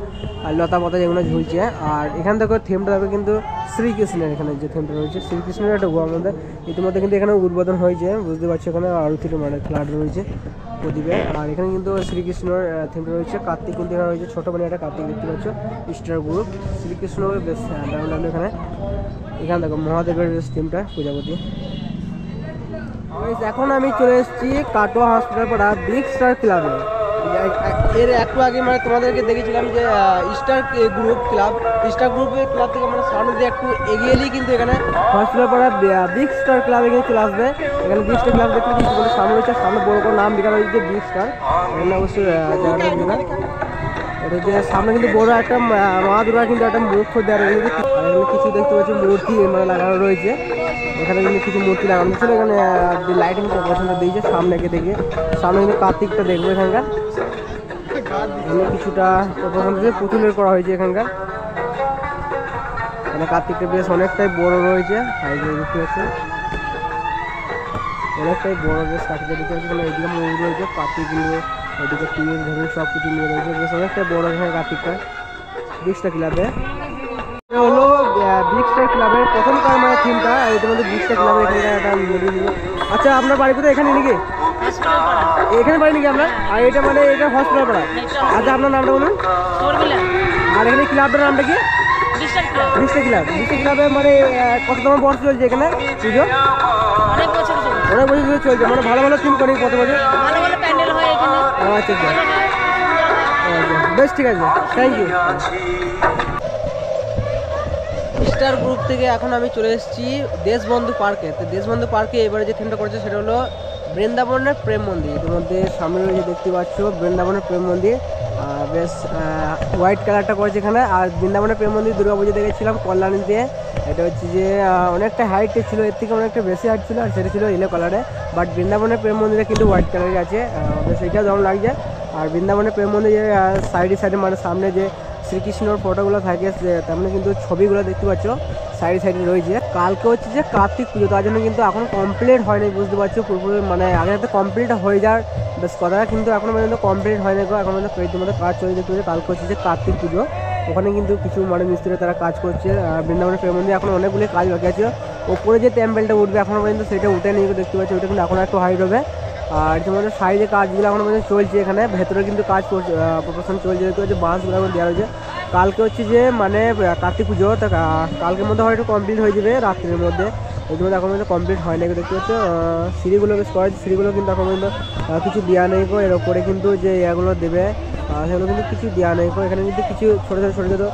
লতা পাতা যেগুলো ঝুলছে। আর এখানে দেখো থিমটা দেখো কিন্তু শ্রীকৃষ্ণের, এখানে যে থিমটা রয়েছে শ্রীকৃষ্ণের একটা গোয়ার মধ্যে, ইতিমধ্যে কিন্তু এখানে উদ্বোধন হয়েছে, বুঝতে পারছি এখানে আরতির মানে খেলাটা রয়েছে প্রদীপে। আর এখানে কিন্তু শ্রীকৃষ্ণের থিমটা রয়েছে, কার্তিক কিন্তু এখানে রয়েছে, ছোটো মানে একটা কার্তিক দেখতে পাচ্ছ, স্টার গ্রুপ শ্রীকৃষ্ণ বেশ দারুণ লাগলো এখানে। এখানে দেখো মহাদেবের বেশ থিমটা প্রজাপতি। এখন আমি চলে এসেছি কাটোয়া হসপিটাল পাড়া বিগ স্টার ক্লাবে। এর একটু আগে মানে তোমাদেরকে দেখেছিলাম যে স্টার গ্রুপ ক্লাব থেকে মানে সামনে দিয়ে একটু এগিয়ে এলেই কিন্তু এখানে হসপিটাল পাড়া বিগ স্টার ক্লাবে কিন্তু চলে আসবে। এখানে বিগ স্টার ক্লাব দেখতে পাচ্ছি সামনে রয়েছে, সামনে বড় করে নাম লেখা রয়েছে বিগ স্টার, এখানে অবশ্যই জায়গাটা এটা যে সামনে কিন্তু বড় একটা মা দুর্গা কিন্তু একটা মুখ দেওয়া রয়েছে, আর এখানে কিছু দেখতে পাচ্ছি মূর্তি মানে লাগানো রয়েছে, এখানে কিন্তু কিছু মূর্তি লাগানো ছিল, এখানে লাইটিং পছন্দ দিয়েছে সামনেকে দেখে, সামনে কিন্তু কার্তিকটা দেখবো এখানকার, এখানে কিছুটা পছন্দ দিয়ে পুতুলের করা হয়েছে এখানকার, এখানে কার্তিকটা বেশ অনেকটাই বড় রয়েছে, দেখতে পাচ্ছি অনেকটাই বড় বেশ কার্তিকটা দেখতে পাচ্ছি, এখানে এদিকে ময়ূর রয়েছে, কার্তিক কিন্তু এদিকে টিনের ধরুন সব কিছু নিয়ে রয়েছে, বেশ অনেকটাই বড় এখানে কার্তিকটা বিগ স্টার ক্লাবে। হলো বিগ স্টার ক্লাবের প্রথমকার মানে থিমটা, ইতিমধ্যে বিগ স্টার ক্লাবের এখানে একটা মেরে দিল। আচ্ছা আপনার বাড়ি কোথায়, এখানে নাকি এখানে বাড়ি নাকি আপনার? আর এটা মানে এটা হসপিটাল পাড়া। আচ্ছা আপনার নামটা বলুন। আর এখানে ক্লাবটার নামটা কি? Big star club. Big star ক্লাবে মানে কততম বর্ষ চলছে এখানে পুজো? অনেক বছর ধরে চলছে, মানে ভালো ভালো থিম করে কত বছর? আচ্ছা আচ্ছা বেশ ঠিক আছে, থ্যাংক ইউ। স্টার গ্রুপ থেকে এখন আমি চলে এসেছি দেশবন্ধু পার্কে। তো দেশবন্ধু পার্কে এবারে যে থিমটা করেছে সেটা হলো বৃন্দাবনের প্রেম মন্দির। ইতিমধ্যে সামনে রয়েছে দেখতে পাচ্ছ বৃন্দাবনের প্রেম মন্দির, বেশ হোয়াইট কালারটা করেছে এখানে। আর বৃন্দাবনের প্রেম মন্দির দুর্গাপুজো দেখেছিলাম কল্যাণীতে, এটা হচ্ছে যে অনেকটা হাইটে ছিল, এর থেকে অনেকটা বেশি হাইট ছিল, আর সেটা ছিল ইয়েলো কালারে। বাট বৃন্দাবনের প্রেম মন্দিরে কিন্তু হোয়াইট কালারের আছে, বেশ এইটাও দারুণ লাগছে। আর বৃন্দাবনের প্রেম মন্দিরে সাইডে মানে সামনে যে শ্রীকৃষ্ণর ফটোগুলো থাকে তেমনি কিন্তু ছবিগুলো দেখতে পাচ্ছ সাইডে রয়েছে। কালকে হচ্ছে যে কার্তিক পুজো, তার জন্য কিন্তু এখন কমপ্লিট হয়নি, বুঝতে পারছো পুরোপুরি মানে আগে যাতে কমপ্লিট হয়ে যাওয়ার বেশ কথাটা, কিন্তু এখনো পর্যন্ত কমপ্লিট হয়নি, এখন পর্যন্ত মধ্যে কাজ চলে দেখতে পাচ্ছি। কালকে হচ্ছে যে কার্তিক পুজো, ওখানে কিন্তু কিছু মানে মিস্ত্রি তারা কাজ করছে। বৃন্দাবনের প্রেম মন্দিরে এখন অনেকগুলি কাজ বাকি আছে, ওপরে যে টেম্পেলটা উঠবে এখনো পর্যন্ত সেটা উঠে নিয়ে দেখতে পাচ্ছি, ওটা কিন্তু এখন একটু হাইট হবে। আর ইতিমধ্যে সাইডে কাজগুলো এখনো পর্যন্ত চলছে, এখানে ভেতরে কিন্তু কাজ করছে, প্রফেশন চলছে, দেখতে পাচ্ছি বাঁশগুলো এখন দেওয়া হয়েছে। কালকে হচ্ছে যে মানে কার্তিক পুজো, তা কালকের মধ্যে হয়তো কমপ্লিট হয়ে যাবে রাত্রির মধ্যে, ওইগুলো এখন পর্যন্ত কমপ্লিট হয় না। দেখতে পাচ্ছ সিঁড়িগুলো বেশ করা হয়েছে, সিঁড়িগুলো কিন্তু এখন পর্যন্ত কিছু দেওয়া নেই, এর ওপরে কিন্তু যে এগুলো দেবে সেগুলো কিন্তু কিছু দেওয়া নেই। এখানে কিন্তু কিছু ছোটো ছোটো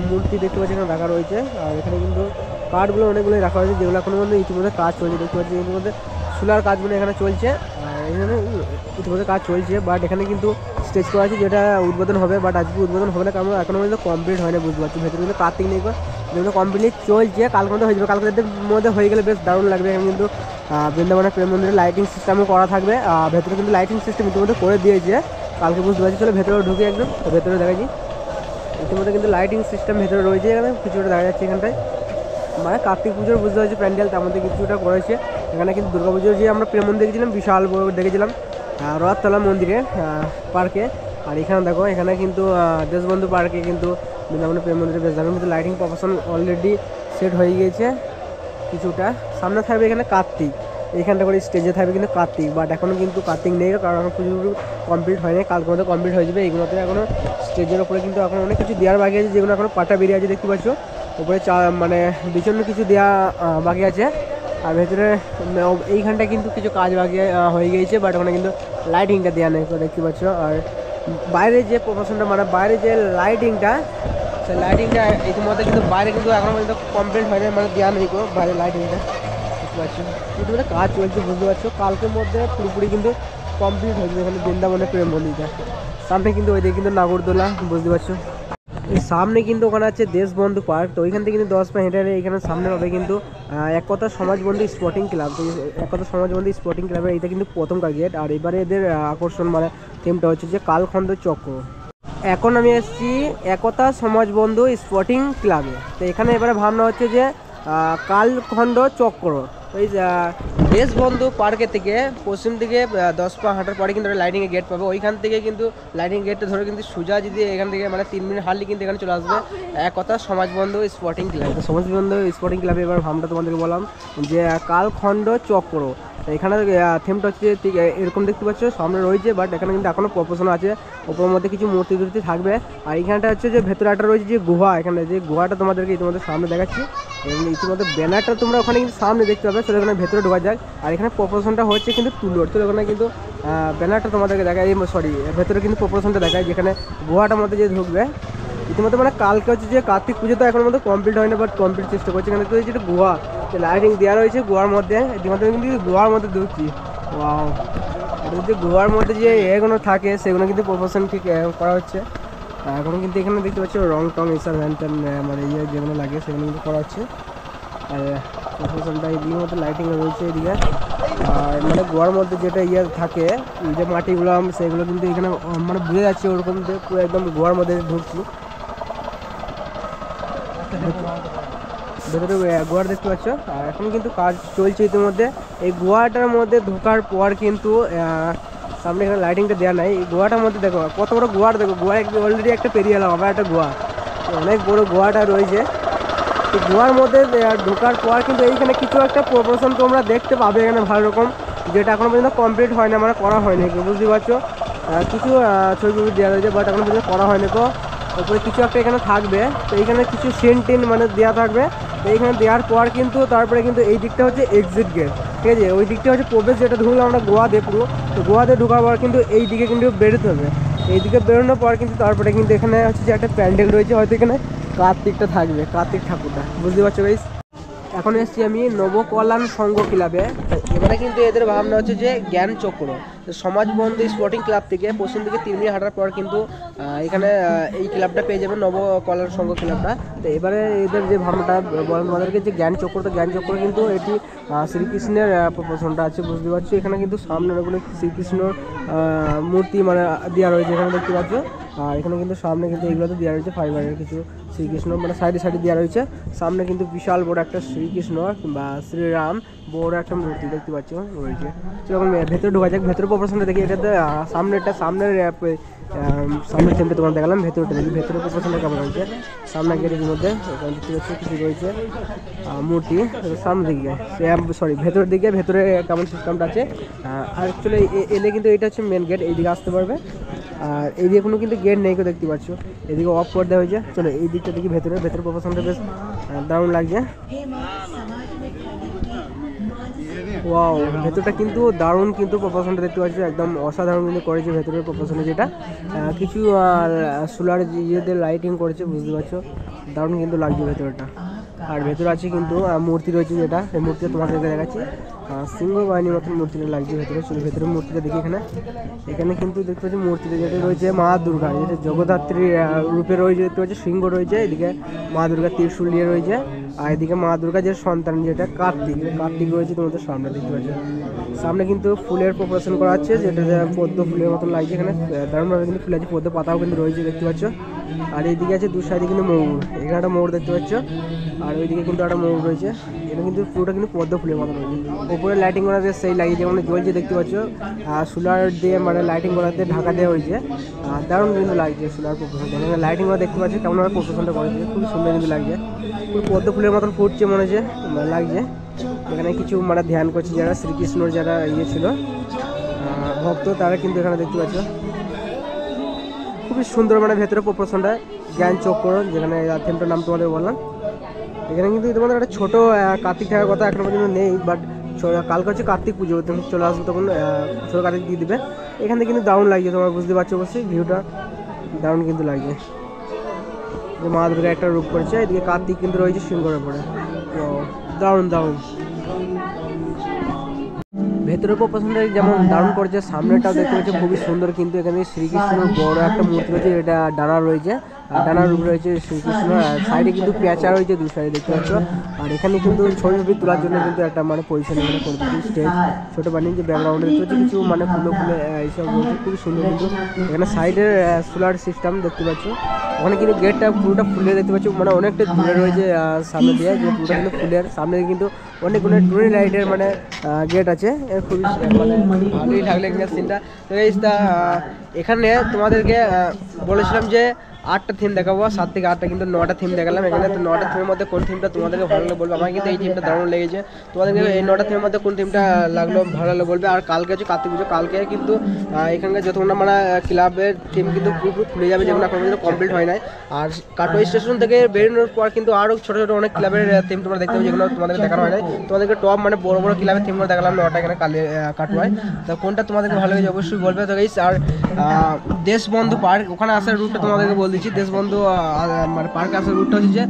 মূর্তি দেখতে পাচ্ছি এখানে রাখা রয়েছে। আর এখানে কিন্তু কাঠগুলো অনেকগুলোই রাখা হয়েছে, যেগুলো এখনো মধ্যে ইতিমধ্যে কাজ চলছে। দেখতে পাচ্ছি ইতিমধ্যে সোলার কাজগুলো এখানে চলছে, আর এখানে ইতিমধ্যে কাজ চলছে। বাট এখানে কিন্তু স্টেজ করা আছে, যেটা উদ্বোধন হবে, বাট আজকে উদ্বোধন হবে না, কারণ এখনো পর্যন্ত কমপ্লিট হয় না, বুঝতে পারছি। ভেতরে কিন্তু কার্তিক নেই, যেগুলো কমপ্লিট চলছে, কালকে মধ্যে হয়ে যাবে। কালকে মধ্যে হয়ে গেলে বেশ দারুণ লাগবে। এখানে কিন্তু বৃন্দাবনের প্রেম মন্দিরে লাইটিং সিস্টেমও করা থাকবে। ভেতরে কিন্তু লাইটিং সিস্টেম ইতিমধ্যে করে দিয়েছে কালকে, বুঝতে পারছি। চলো ভেতরে ঢুকে একদম ভেতরে দেখাচ্ছি। ইতিমধ্যে কিন্তু লাইটিং সিস্টেম ভেতরে রয়েছে, এখানে কিছুটা দেখা যাচ্ছে এখানটায়, মানে কার্তিক পুজোর বুঝতে পারছি প্যান্ডেল, তার মধ্যে কিছুটা করেছে। এখানে কিন্তু দুর্গা পুজোর যে আমরা প্রেম মন্দির দেখেছিলাম, বিশাল বড় দেখেছিলাম রথতলা মন্দিরে পার্কে। আর এখানে দেখো, এখানে কিন্তু দেশবন্ধু পার্কে কিন্তু বৃন্দাবনের প্রেম মন্দিরে বেশ দারুণ কিন্তু লাইটিং প্রফেশন অলরেডি সেট হয়ে গিয়েছে কিছুটা। সামনে থাকবে এখানে কার্তিক, এইখানটা করে স্টেজে থাকবে কিন্তু কার্তিক, বাট এখনও কিন্তু কার্তিক নেই, কারণ এখন পুজো কমপ্লিট হয়নি, কালকে মধ্যে কমপ্লিট হয়ে যাবে। এইগুলোতে এখনও স্টেজের ওপরে কিন্তু এখন অনেক কিছু দেওয়ার বাকি আছে, যেগুলো এখনও পাটা বেরিয়ে আছে দেখতে পাচ্ছ। উপরে মানে বিচন্ন কিছু দেওয়া বাকি আছে। আর ভেতরে এইখানটায় কিন্তু কিছু কাজ বাকি হয়ে গিয়েছে, বাট ওখানে কিন্তু লাইটিংটা দেওয়া নেই দেখতে পাচ্ছ। আর বাইরে যে প্রফেশনটা, মানে বাইরে যে লাইটিংটা, সেই লাইটিংটা ইতিমধ্যে কিন্তু বাইরে কিন্তু এখনও পর্যন্ত কমপ্লিট হয়নি, মানে দেওয়া নেই গো বাইরে লাইটিংটা, বুঝতে পারছো। ইতিমধ্যে কাজ চলছে, বুঝতে পারছো। কালকের মধ্যে পুরোপুরি কিন্তু কমপ্লিট হয়ে যাবে এখানে বৃন্দাবনের প্রেম মন্দিরটা। সামনে কিন্তু ওইদিকে কিন্তু নাগরদোলা, বুঝতে পারছো। এই সামনে কিন্তু ওখানে আছে দেশবন্ধু পার্ক, তো ওইখান থেকে কিন্তু 10 পা হেঁটে এখানে সামনে হবে কিন্তু এক কথা সমাজবন্ধু স্পোর্টিং ক্লাব। তো এক কথা সমাজবন্ধু স্পোর্টিং ক্লাবের এইটা কিন্তু প্রথমকার গেট। আর এবারে এদের আকর্ষণ মানে থিমটা হচ্ছে যে কালখণ্ড চক্র। এখন আমি এসেছি একতা সমাজবন্ধু স্পোর্টিং ক্লাবে। তো এখানে এবারে ভাবনা হচ্ছে যে কালখণ্ড চক্র, ওই দেশবন্ধু পার্কের থেকে পশ্চিম দিকে 10 পা হাঁটার পরে কিন্তু লাইটিংয়ের গেট পাবে। ওইখান থেকে কিন্তু লাইটিং গেটটা ধরে কিন্তু সোজা যদি এখান থেকে মানে 3 মিনিট হাঁটলে কিন্তু এখানে চলে আসবে এক কথা সমাজবন্ধু স্পোর্টিং ক্লাব। তো সমাজবন্ধু স্পোর্টিং ক্লাবে এবার ভাবনাটা তোমাদেরকে বললাম যে কালখণ্ড চক্র। এখানে থিমটা হচ্ছে ঠিক এরকম দেখতে পাচ্ছ, সামনে রয়েছে, বাট এখানে কিন্তু এখনও প্রপোশন আছে। ওপরের মধ্যে কিছু মূর্তি টুর্তি থাকবে। আর এইখানটা হচ্ছে যে ভেতরে একটা রয়েছে যে গুহা, এখানে যে গুহাটা তোমাদেরকে ইতিমধ্যে সামনে দেখাচ্ছি। এবং ইতিমধ্যে ব্যানারটা তোমরা ওখানে কিন্তু সামনে দেখতে পাবে, সেটা ওখানে ভেতরে ঢোকা যাক। আর এখানে প্রপোশনটা হচ্ছে কিন্তু তুলোর, তো ওখানে কিন্তু ব্যানারটা তোমাদেরকে দেখায়, সরি ভেতরে কিন্তু প্রপোশনটা দেখায়, যেখানে গুহাটার মধ্যে যে ঢুকবে। ইতিমধ্যে মানে কালকে হচ্ছে যে কার্তিক পুজো, তো এখন মধ্যে কমপ্লিট হয় না, বাট কমপ্লিট চেষ্টা করছে। এখানে তো যেটা গুহা, লাইটিং দেওয়া রয়েছে গুহার মধ্যে, ইতিমধ্যে কিন্তু গুহার মধ্যে ঢুকছি। ওয়াও, যে গুহার মধ্যে যে এগুলো থাকে সেগুলো কিন্তু প্রপোশন ঠিক করা হচ্ছে। এখন কিন্তু এখানে দেখতে পাচ্ছি রং টং এইসব হ্যান ত্যান মানে যেগুলো লাগে সেগুলো কিন্তু করা হচ্ছে। আর প্রপোশনটা এদিকের মধ্যে লাইটিং রয়েছে এদিকে। আর মানে গোয়ার মধ্যে যেটা থাকে যে মাটিগুলো, সেগুলো কিন্তু এখানে মানে বুঝে যাচ্ছে ওরকম পুরো একদম গোয়ার মধ্যে ঢুকছি। ভেতরে গোয়ার দেখতে পাচ্ছ। আর এখন কিন্তু কাজ চলছে ইতিমধ্যে। এই গোয়াটার মধ্যে ঢোকার পর কিন্তু সামনে এখানে লাইটিংটা দেওয়া নাই। এই গোয়াটার মধ্যে দেখো কত বড় গোয়ার, দেখো গোয়া অলরেডি একটা পেরিয়ে এলাম, আবার একটা গোয়া, অনেক বড় গোয়াটা রয়েছে। তো গোয়ার মধ্যে ঢোকার পর কিন্তু এইখানে কিছু একটা প্রপোশন তোমরা দেখতে পাবে এখানে ভালো রকম, যেটা এখনো পর্যন্ত কমপ্লিট হয় না, মানে করা হয়নি, বুঝতে পারছো। কিছু ছবি দেওয়া রয়েছে, বাট এখনো পর্যন্ত করা হয়নি। তো ওপরে কিছু একটা এখানে থাকবে, তো এইখানে কিছু সেন্টেন মানে দেওয়া থাকবে। তো এইখানে দেওয়ার পর কিন্তু তারপরে কিন্তু এই দিকটা হচ্ছে এক্সিট গেট, ঠিক আছে। ওই দিকটা হচ্ছে প্রবেশ, যেটা ঢুকলাম আমরা গোয়াতে পুরো। তো গোয়াতে ঢোকার পর কিন্তু এই দিকে কিন্তু বেরোতে হবে। এইদিকে বেরোনোর পর কিন্তু তারপরে কিন্তু এখানে হচ্ছে যে একটা প্যান্ডেল রয়েছে, হয়তো এখানে কার্তিকটা থাকবে, কার্তিক ঠাকুরটা, বুঝতে পারছো গাইস। এখন এসেছি আমি নবকল্যাণ সংঘ ক্লাবে। এবারে কিন্তু এদের ভাবনা হচ্ছে যে জ্ঞান চক্র। সমাজবন্ধু স্পোর্টিং ক্লাব থেকে পশ্চিম দিকে 3 মিনিট হাঁটার পর কিন্তু এখানে এই ক্লাবটা পেয়ে যাবে, নবকল্যাণ সংঘ ক্লাবটা। তো এবারে এদের যে ভাবনাটা বলেন তোমাদেরকে যে জ্ঞান চক্র, তো জ্ঞান চক্র কিন্তু এটি শ্রীকৃষ্ণের প্রপোশনটা আছে, বুঝতে পারছো। এখানে কিন্তু সামনে অনেকগুলো শ্রীকৃষ্ণর মূর্তি মানে দেওয়া রয়েছে, এখানে দেখতে পাচ্ছ। আর এখানে কিন্তু সামনে কিন্তু এগুলোতে দেওয়া রয়েছে ফাইবারের কিছু শ্রীকৃষ্ণ, মানে সাইডে সাইডে দেওয়া রয়েছে। সামনে কিন্তু বিশাল বড় একটা শ্রীকৃষ্ণ বা শ্রীরাম বড় একটা মূর্তি দেখতে পাচ্ছ রয়েছে। সেরকম ভেতরে ঢোকা যাক, ভেতরে প্রপোশনটা দেখি। এটাতে সামনের থিমটা তোমার দেখালাম, ভেতরটা দেখি ভেতরে প্রপোশনটা কেমন রয়েছে। সামনে গেটের মধ্যে এখানে দেখতে পাচ্ছি কিছু রয়েছে মূর্তি, সামনে দিকে সরি ভেতরের দিকে, ভেতরে কেমন সিস্টেমটা আছে। আর অ্যাকচুয়ালি এলে কিন্তু এটা হচ্ছে মেন গেট, এইদিকে আসতে পারবে। আর এইদিকে কোনো কিন্তু গেট নেই, দেখতে পাচ্ছ, এদিকে অফ করে দেওয়া হয়েছে। চলো এই দিকটা দেখি, ভেতরে প্রপোশনটা বেশ দারুণ লাগছে। ওয়াও, ভেতরটা কিন্তু দারুণ, কিন্তু প্রপোশনটা দেখতে পাচ্ছ একদম অসাধারণ কিন্তু করেছে ভেতরের প্রপোশনে, যেটা কিছু সোলার ইয়েদের লাইটিং করেছে, বুঝতে পারছো দারুণ কিন্তু লাগছে ভেতরটা। আর ভেতরে আছে কিন্তু মূর্তি রয়েছে, যেটা এই মূর্তিটা তোমাদেরকে দেখাচ্ছি, সিংহ বাহিনীর মতন মূর্তিটা লাগছে ভেতরে। চলো ভেতরের মূর্তিটা দেখি। এখানে কিন্তু দেখতে পাচ্ছি মূর্তিটা যেটা রয়েছে মা দুর্গা, যেটা জগদ্ধাত্রী রূপে রয়েছে, দেখতে পাচ্ছি সিংহ রয়েছে, এদিকে মা দুর্গা ত্রিশূল নিয়ে রয়েছে, আর এদিকে মা দুর্গা যে সন্তান যেটা কার্তিক রয়েছে তোমাদের সামনে দেখতে পাচ্ছি। সামনে কিন্তু ফুলের প্রপোরেশন করা আছে, যেটা পদ্ম ফুলের মতন লাগছে। এখানে দারুণভাবে কিন্তু ফুল আছে, পদ্ম পাতাও কিন্তু রয়েছে দেখতে পাচ্ছ। আর এইদিকে আছে দু সাইডে কিন্তু ময়ূর, এখানে একটা ময়ূর দেখতে পাচ্ছ, আর ওইদিকে কিন্তু একটা ময়ূর রয়েছে। এটা কিন্তু পুরোটা কিন্তু পদ্ম ফুলের মতন রয়েছে। উপরে লাইটিং করাতে সেই লাগিয়ে যেমন জ্বলছে দেখতে পাচ্ছ, সোলার দিয়ে মানে লাইটিং করাতে ঢাকা দেওয়া হয়েছে, দারুণ কিন্তু লাগছে সোলার প্রপোশনটা। এখানে লাইটিং করা দেখতে পাচ্ছি কেমনভাবে প্রপোশনটা করেছে, খুবই সুন্দর কিন্তু লাগছে, পুরো পদ্ম ফুলের মতন ফুটছে মনে হচ্ছে লাগছে। এখানে কিছু মানে ধ্যান করছে যারা শ্রীকৃষ্ণর যারা ইয়ে ছিল ভক্ত, তারা কিন্তু এখানে দেখতে পাচ্ছ খুবই সুন্দর মানে ভেতরে প্রপোশনটা। জ্ঞান চক্র, যেখানে থিমটার নাম তোমাদের বললাম। এখানে কিন্তু তোমাদের একটা ছোটো কার্তিক থাকার কথা এখনো পর্যন্ত নেই, বাট কালকে হচ্ছে কার্তিক পুজো, তুমি চলে আসবে তখন ছোটো কার্তিক দিয়ে দেবে। এখান থেকে কিন্তু দারুণ লাগছে, তোমরা বুঝতে পারছো অবশ্যই ভিউটা দারুণ কিন্তু লাগছে। যে মা দুর্গা একটা রূপ করেছে, এদিকে কার্তিক কিন্তু রয়েছে সিংহের উপরে, তো দারুণ। ভেতরের প্রপোশনটা যেমন দারুণ করেছে, সামনেটাও দেখতে পাচ্ছি খুবই সুন্দর। কিন্তু এখানে শ্রীকৃষ্ণের বড় একটা মূর্তি রয়েছে, এটা ডানা রয়েছে, ডানার রূপ রয়েছে শ্রীকৃষ্ণ, সাইডে কিন্তু পেঁচা রয়েছে দু সাইডে দেখতে পাচ্ছ। আর এখানে কিন্তু ছবি তোলার জন্য কিন্তু একটা মানে পজিশন এখানে করে দিচ্ছি, স্টেজ ছোটো বানিয়ে যে ব্যাকগ্রাউন্ডে দেখতে পাচ্ছি কিছু মানে ফুলে এইসব রয়েছে, খুবই সুন্দর। কিন্তু এখানে সাইডের সোলার সিস্টেম দেখতে পাচ্ছ, ওখানে কিন্তু গেটটা পুরোটা ফুলে দেখতে পাচ্ছ, মানে অনেকটা দূরে রয়েছে সামনে দিয়ে, যে পুরোটা কিন্তু ফুলের। সামনে কিন্তু অনেকগুলো টুনি লাইটের মানে গেট আছে, খুবই মানে ভালোই লাগলো এখানে সিনটা। তো এখানে তোমাদেরকে বলেছিলাম যে 8টা থিম দেখাবো, 7 থেকে 8টা, কিন্তু 9টা থিম দেখালাম এখানে। তো 9টা থিমের মধ্যে কোন থিমটা তোমাদেরকে ভালো লাগলো বলবে। আমার কিন্তু এই থিমটা দারুণ লেগেছে, তোমাদেরকে এই 9টা থিমের মধ্যে কোন থিমটা লাগলো ভালো লাগলো বলবে। আর কালকে হচ্ছে কার্তিক পুজো, কালকে কিন্তু এখানকার যতক্ষণ মানে ক্লাবের থিম কিন্তু পুরোপুরি খুলে যাবে, যেগুলো এখন কিন্তু কমপ্লিট হয় নাই। আর কাটোয়া স্টেশন থেকে বেরোনোর পর কিন্তু আরও ছোটো ছোটো অনেক ক্লাবের থিম তোমরা দেখতে পাবে, যেগুলো তোমাদেরকে দেখানো হয় নাই। তোমাদেরকে টপ মানে বড় বড় ক্লাবের থিমগুলো দেখালাম 9টা এখানে কাটোয়ায়। তো কোনটা তোমাদেরকে ভালো লেগেছে অবশ্যই বলবে। তো গাইস, আর দেশবন্ধু পার্ক, ওখানে আসার রুটটা তোমাদেরকে বলে দিচ্ছি। দেশবন্ধু মানে পার্কে আসার রুটটা হচ্ছে যে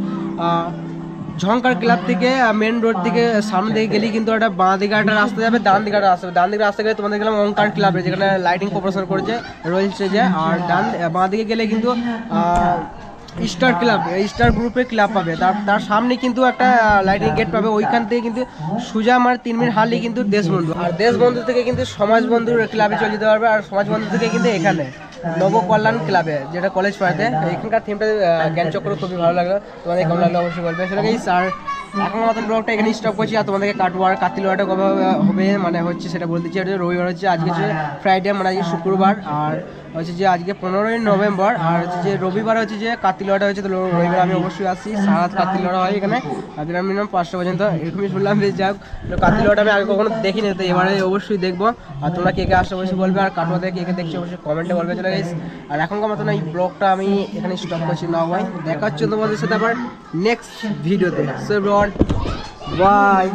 ঝঙ্কার ক্লাব থেকে মেন রোড থেকে সামনে দিকে গেলেই কিন্তু একটা বাঁ দিকে একটা রাস্তা যাবে, ডান দিকে একটা রাস্তা, ডান দিকে রাস্তা গেলে তোমাদের গেলাম ওঙ্কার ক্লাবে, যেখানে লাইটিং প্রপোজাল করেছে রয়েছে যে। আর বাঁ দিকে গেলে কিন্তু স্টার ক্লাব, স্টার গ্রুপের ক্লাব পাবে, তার সামনে কিন্তু একটা লাইটিং গেট পাবে, ওইখান থেকে কিন্তু সোজা আমার 3 মিনিট হারলেই কিন্তু দেশবন্ধু, আর দেশবন্ধু থেকে কিন্তু সমাজবন্ধুর ক্লাবে চলে যেতে পারবে। আর সমাজবন্ধু থেকে কিন্তু এখানে নবকল্যাণ ক্লাবে, যেটা কলেজ পাড়াতে। এখানকার থিমটা জ্ঞানচক্র খুবই ভালো লাগলো, তোমাদের কেমন লাগলো অবশ্যই বলবে। সেটা স্যার এখন মতন ব্লগটা এখানে স্টপ করছি, আর তোমাদেরকে কাতিলোয়াটা কবে হবে মানে হচ্ছে সেটা বলতে দিচ্ছি। রবিবার হচ্ছে, আজকে হচ্ছে ফ্রাইডে, মানে আজকে শুক্রবার, আর হচ্ছে যে আজকে 15ই নভেম্বর, আর হচ্ছে যে রবিবার হচ্ছে যে কাতিলোয়াটা হচ্ছে। তো রবিবার আমি অবশ্যই আসি, সারা কাতিলোয়াটা হয় এখানে মিনিমাম 5টা পর্যন্ত, এরকমই শুনলাম। বেশ যাক, কাতিলোয়াটা আমি আগে কখনো দেখিনি, তো এবারে অবশ্যই দেখবো। আর তোমরা কে আসতে অবশ্যই বলবে, আর কাটোয়াতে কে দেখছি অবশ্যই কমেন্টে বলবে। চলে গেছি, আর এখনকার মতন এই ব্লগটা আমি এখানে স্টপ করছি না ভাই, দেখা হচ্ছে তোমাদের সাথে আবার নেক্সট ভিডিওতে। So everyone, by.